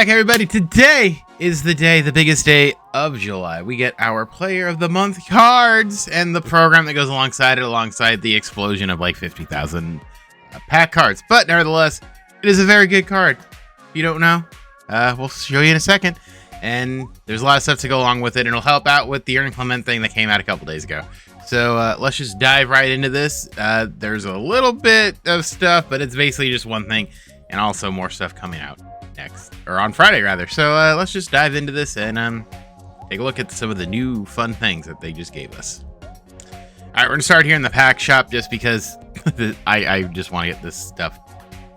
back, everybody. Today is the day, the biggest day of July. We get our Player of the Month cards and the program that goes alongside it, alongside the explosion of like 50,000 pack cards. But nevertheless, it is a very good card. If you don't know, we'll show you in a second. And there's a lot of stuff to go along with it. And it'll help out with the Inclement thing that came out a couple days ago. So let's just dive right into this. There's a little bit of stuff, but it's basically just one thing. And also more stuff coming out next, or on Friday rather. So let's just dive into this and take a look at some of the new fun things that they just gave us. All right, we're gonna start here in the pack shop just because I just want to get this stuff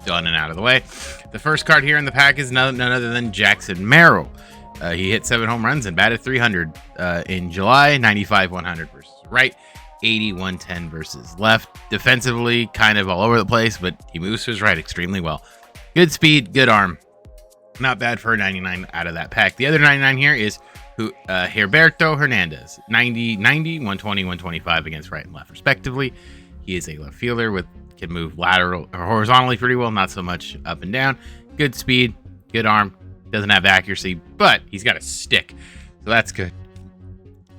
done and out of the way. The first card here in the pack is none other than Jackson Merrill. He hit 7 home runs and batted 300 in July. 95-100 versus right, 80-110 versus left. Defensively, kind of all over the place, but he moves to his right extremely well. Good speed, good arm. Not bad for a 99 out of that pack. The other 99 here is Herberto Hernandez. 90, 120, 125 against right and left, respectively. He is a left fielder can move lateral or horizontally pretty well, not so much up and down. Good speed, good arm. Doesn't have accuracy, but he's got a stick, so that's good.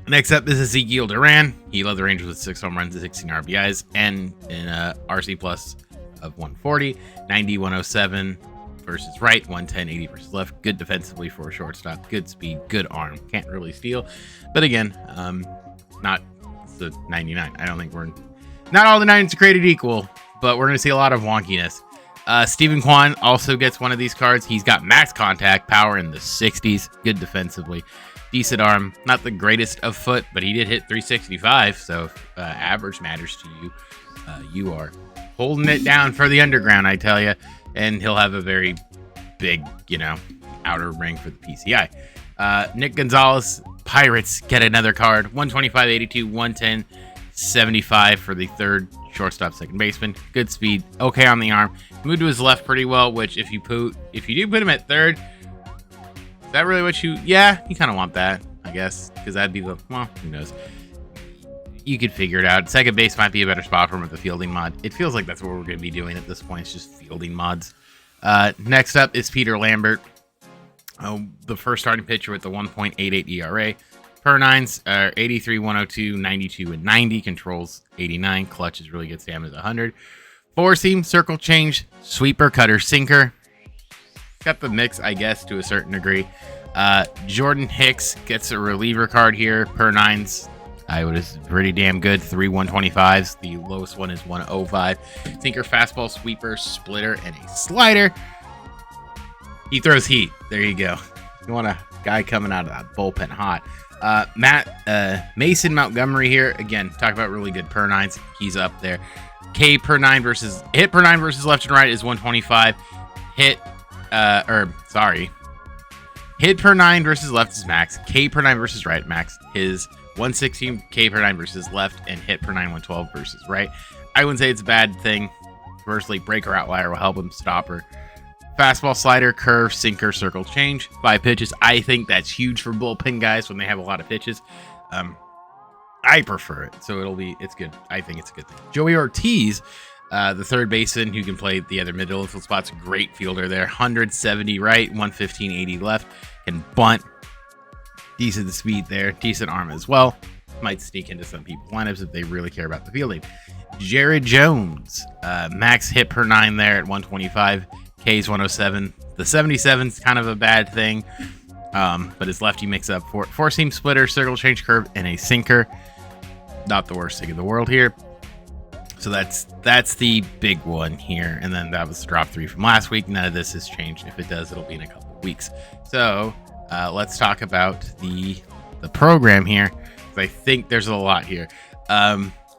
Next up is Ezekiel Duran. He led the Rangers with 6 home runs and 16 RBIs, and an RC plus of 140, 90, 107 versus right, 110, 80 versus left. Good defensively for a shortstop. Good speed, good arm. Can't really steal, but again, not the 99. I don't think not all the 9s are created equal, but we're going to see a lot of wonkiness. Steven Kwan also gets one of these cards. He's got max contact power in the 60s. Good defensively. Decent arm. Not the greatest of foot, but he did hit 365. So if average matters to you, you are holding it down for the underground, I tell you. And he'll have a very big, outer ring for the PCI. Nick Gonzalez, Pirates, get another card. 125, 82, 110, 75 for the third shortstop, second baseman. Good speed, okay on the arm. Moved to his left pretty well, which if you do put him at third, is that really what you kind of want that, I guess, because that'd be who knows. You could figure it out. Second base might be a better spot for him with the fielding mod. It feels like that's what we're going to be doing at this point. It's just fielding mods. Next up is Peter Lambert, the first starting pitcher with the 1.88 ERA. Per 9s, 83, 102, 92, and 90. Controls 89. Clutches really gets down to 100. 4-seam, circle change, sweeper, cutter, sinker. Got the mix, I guess, to a certain degree. Jordan Hicks gets a reliever card here. Per 9s, is pretty damn good. 3 125s. The lowest one is 105. Sinker, fastball, sweeper, splitter, and a slider. He throws heat. There you go. You want a guy coming out of that bullpen hot. Mason Montgomery here. Again, talk about really good per 9s. He's up there. Hit per 9 versus left and right is 125. Hit per 9 versus left is max. K per 9 versus right max. His 116 K per 9 versus left, and hit per 9 112 versus right. I wouldn't say it's a bad thing. Conversely, breaker outlier will help him stop her. Fastball, slider, curve, sinker, circle, change. 5 pitches. I think that's huge for bullpen guys when they have a lot of pitches. I prefer it, so it's good. I think it's a good thing. Joey Ortiz, the third baseman who can play the other middle infield spots. Great fielder there. 170 right, 115, 80 left. Can bunt. Decent speed there. Decent arm as well. Might sneak into some people's lineups if they really care about the fielding. Jared Jones, max hit per 9 there at 125. K's 107. The 77's kind of a bad thing, but his lefty makes up for it. 4-seam, splitter, circle change, curve, and a sinker. Not the worst thing in the world here. So that's the big one here. And then that was drop 3 from last week. None of this has changed. If it does, it'll be in a couple of weeks. So let's talk about the program here. I think there's a lot here.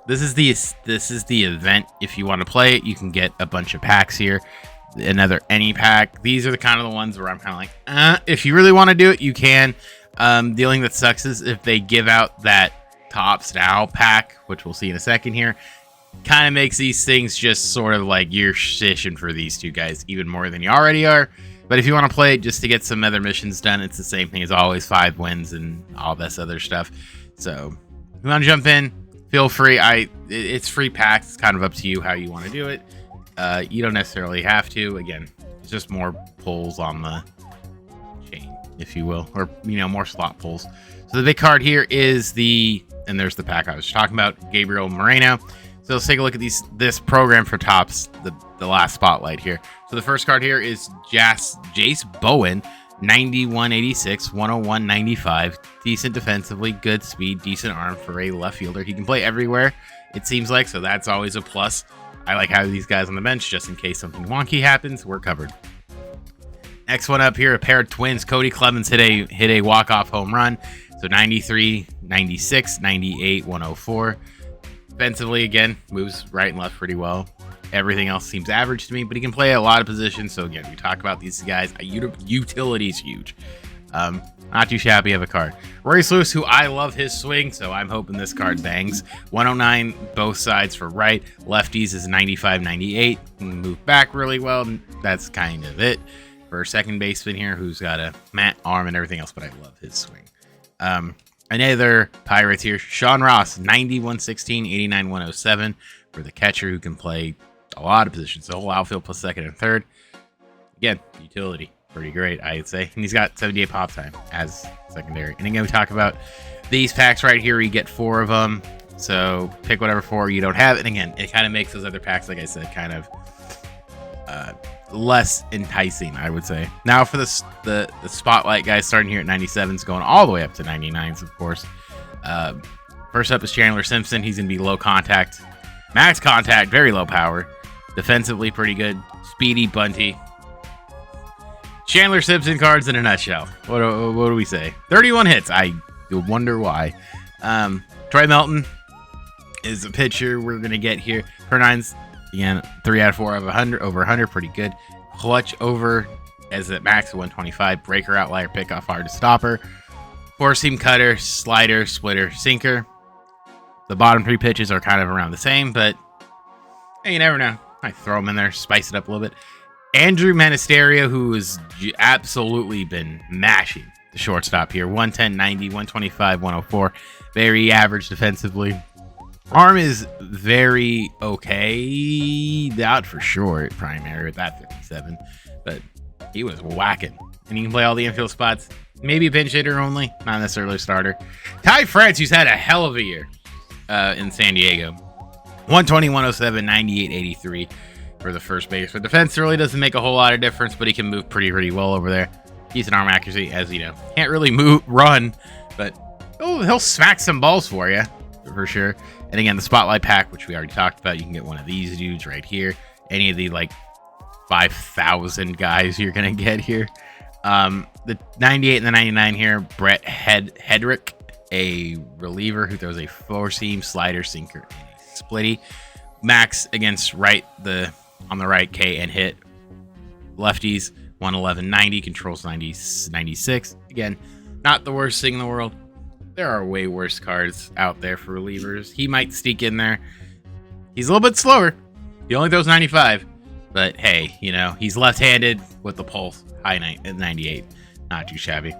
This is the event. If you want to play it, you can get a bunch of packs here. Another any pack. These are the kind of the ones where I'm kind of like, if you really want to do it, you can. The only thing that sucks is if they give out that Tops Now pack, which we'll see in a second here, kind of makes these things just sort of like you're fishing for these two guys even more than you already are. But if you want to play it just to get some other missions done, it's the same thing as always, 5 wins and all this other stuff. So if you want to jump in, feel free. It's free packs. It's kind of up to you how you want to do it. You don't necessarily have to. Again, it's just more pulls on the chain, if you will, or, you know, more slot pulls. So the big card here is and there's the pack I was talking about, Gabriel Moreno. So let's take a look at this program for tops, the last spotlight here. So the first card here is Jace Bowen, 91-86, 101-95. Decent defensively, good speed, decent arm for a left fielder. He can play everywhere, it seems like, so that's always a plus. I like having these guys on the bench just in case something wonky happens. We're covered. Next one up here, a pair of twins. Cody Clemens hit a walk-off home run. So 93, 96, 98, 104. Defensively, again, moves right and left pretty well. Everything else seems average to me, but he can play a lot of positions. So again, we talk about these guys. Utility is huge. Not too shabby of a card. Royce Lewis, who I love his swing, so I'm hoping this card bangs. 109 both sides for right. Lefties is 95, 98. Move back really well. That's kind of it for a second baseman here who's got a matte arm and everything else, but I love his swing. Another Pirates here, Sean Ross, 91-16, 89-107 for the catcher who can play a lot of positions, the whole outfield plus second and third. Again, utility, pretty great, I'd say. And he's got 78 pop time as secondary. And again, we talk about these packs right here. You get 4 of them, so pick whatever 4 you don't have. And again, it kind of makes those other packs, like I said, kind of less enticing, I would say. Now for the spotlight guys, starting here at 97s, going all the way up to 99s, of course. First up is Chandler Simpson. He's going to be low contact, max contact, very low power. Defensively, pretty good. Speedy, bunty. Chandler Simpson cards in a nutshell. What do we say? 31 hits. I wonder why. Troy Melton is a pitcher we're going to get here. Per nines. Again, 3 out of 4 of 100, over 100, pretty good. Clutch over as at max 125. Breaker, outlier, pickoff, hard to stopper. 4-seam cutter, slider, splitter, sinker. The bottom 3 pitches are kind of around the same, but hey, you never know. I throw them in there, spice it up a little bit. Andrew Monasterio, who has absolutely been mashing the shortstop here. 110, 90, 125, 104. Very average defensively. Arm is very okay. Not for sure at primary with that 57, but he was whacking. And he can play all the infield spots. Maybe a pinch hitter only, not necessarily a starter. Ty France, who's had a hell of a year in San Diego. 120, 107, 98, 83 for the first base. For defense, really doesn't make a whole lot of difference, but he can move pretty well over there. Decent arm accuracy, as you know. Can't really run, but he'll smack some balls for you, for sure. And again, the Spotlight pack, which we already talked about, you can get one of these dudes right here. Any of the, like, 5,000 guys you're going to get here. The 98 and the 99 here, Brett Hedrick, a reliever who throws a 4-seam slider, sinker, and a splitty. Max against on the right, K and hit. Lefties, 111, 90, controls 90, 96. Again, not the worst thing in the world. There are way worse cards out there for relievers. He might sneak in there. He's a little bit slower. He only throws 95. But hey, you know, he's left-handed with the pulse. High 98. Not too shabby.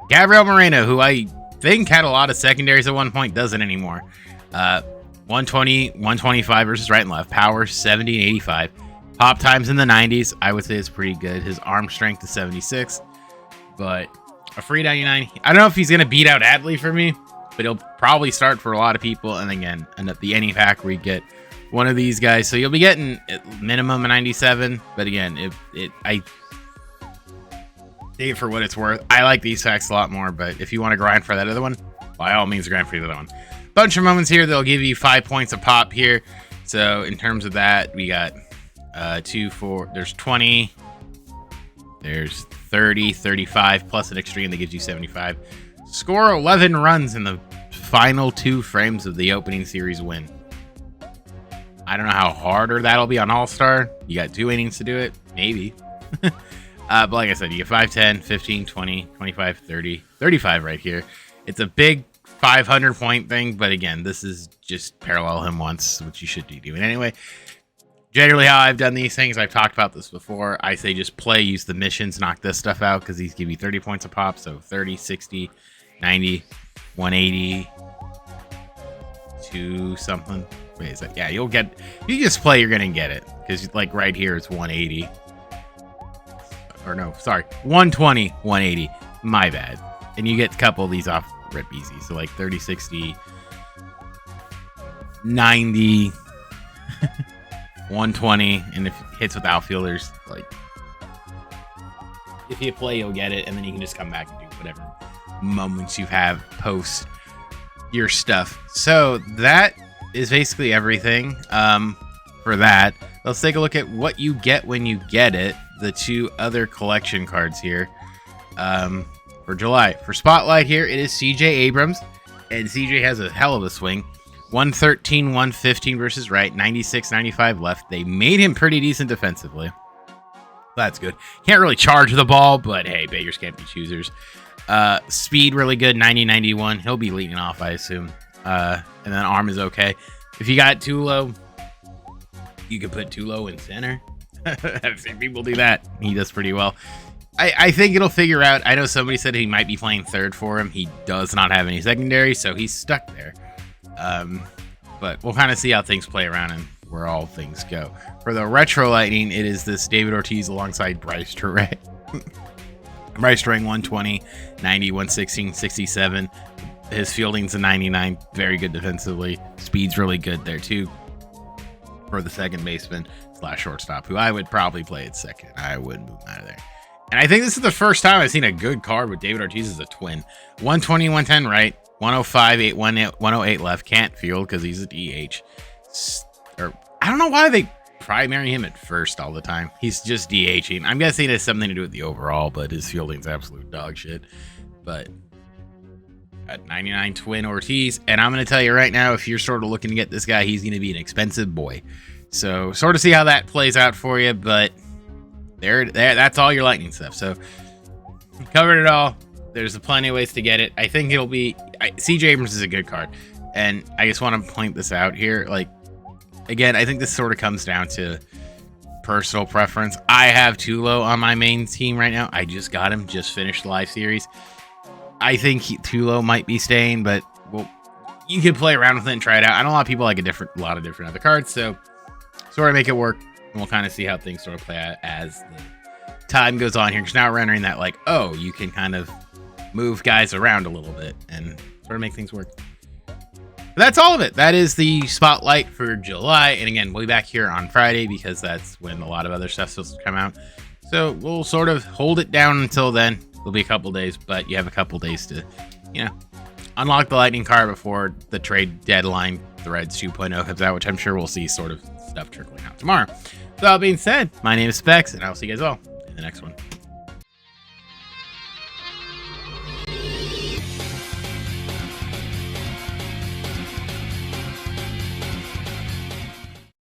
Gabriel Moreno, who I think had a lot of secondaries at one point, doesn't anymore. 120, 125 versus right and left. Power, 70 and 85. Pop times in the 90s, I would say is pretty good. His arm strength is 76. But a free 99. I don't know if he's going to beat out Adley for me, but he'll probably start for a lot of people. And again, end up the any pack where you get one of these guys. So you'll be getting at minimum a 97. But again, I take it for what it's worth. I like these packs a lot more, but if you want to grind for that other one, by all means, grind for the other one. Bunch of moments here. They'll give you 5 points a pop here. So in terms of that, we got 2, 4, there's 20, there's 30, 35, plus an extreme that gives you 75. Score 11 runs in the final 2 frames of the opening series win. I don't know how harder that'll be on All-Star. You got 2 innings to do it, maybe. But like I said, you get 5, 10, 15, 20, 25, 30, 35 right here. It's a big 500 point thing, but again, this is just parallel him once, which you should be doing anyway. Generally how I've done these things, I've talked about this before, I say just play, use the missions, knock this stuff out, because these give you 30 points a pop, so 30, 60, 90, 180, 2 something. Wait, is that? Yeah, you'll get, if you just play, you're going to get it, because like right here, it's 180. Or no, sorry, 120, 180. My bad. And you get a couple of these off rip easy. So like 30, 60, 90, 120. And if it hits with outfielders, like if you play, you'll get it. And then you can just come back and do whatever moments you have post your stuff. So that is basically everything for that. Let's take a look at what you get when you get it. The two other collection cards here for July. For Spotlight here, it is CJ Abrams, and CJ has a hell of a swing. 113, 115 versus right, 96, 95 left. They made him pretty decent defensively. That's good. Can't really charge the ball, but hey, beggars can't be choosers. Speed really good, 90, 91. He'll be leading off, I assume. And then arm is okay. If you got Tulo, you could put Tulo in center. I've seen people do that. He does pretty well. I think it'll figure out. I know somebody said he might be playing third for him. He does not have any secondary, so he's stuck there. But we'll kind of see how things play around and where all things go. For the Retro Lightning, it is this David Ortiz alongside Bryce Turang. Bryce Turang 120, 90, 116, 67. His fielding's a 99. Very good defensively. Speed's really good there too. For the second baseman / shortstop, who I would probably play at second. I wouldn't move him out of there. And I think this is the first time I've seen a good card with David Ortiz as a twin. 120, 110 right, 105, 108 left. Can't field because he's a DH. Or I don't know why they primary him at first all the time. He's just DHing. I'm guessing it has something to do with the overall, but his fielding's absolute dog shit. But at 99 twin Ortiz, and I'm going to tell you right now, if you're sort of looking to get this guy, he's going to be an expensive boy. So sort of see how that plays out for you, but there, that's all your Lightning stuff. So covered it all. There's plenty of ways to get it. I think it'll be CJ Abrams is a good card, and I just want to point this out here. Like, again, I think this sort of comes down to personal preference. I have Tulo on my main team right now. I just got him, just finished the live series. I think Tulo might be staying, but well, you can play around with it and try it out. I know a lot of people like a lot of different other cards, so sort of make it work, and we'll kind of see how things sort of play out as the time goes on here. Because now we're entering that, like, oh, you can kind of move guys around a little bit and sort of make things work. But that's all of it. That is the Spotlight for July, and again, we'll be back here on Friday because that's when a lot of other stuff's supposed to come out. So we'll sort of hold it down until then. It'll be a couple days, but you have a couple days to, unlock the Lightning card before the trade deadline threads 2.0 comes out, which I'm sure we'll see sort of stuff trickling out tomorrow. So that being said, my name is Specs, and I'll see you guys all in the next one.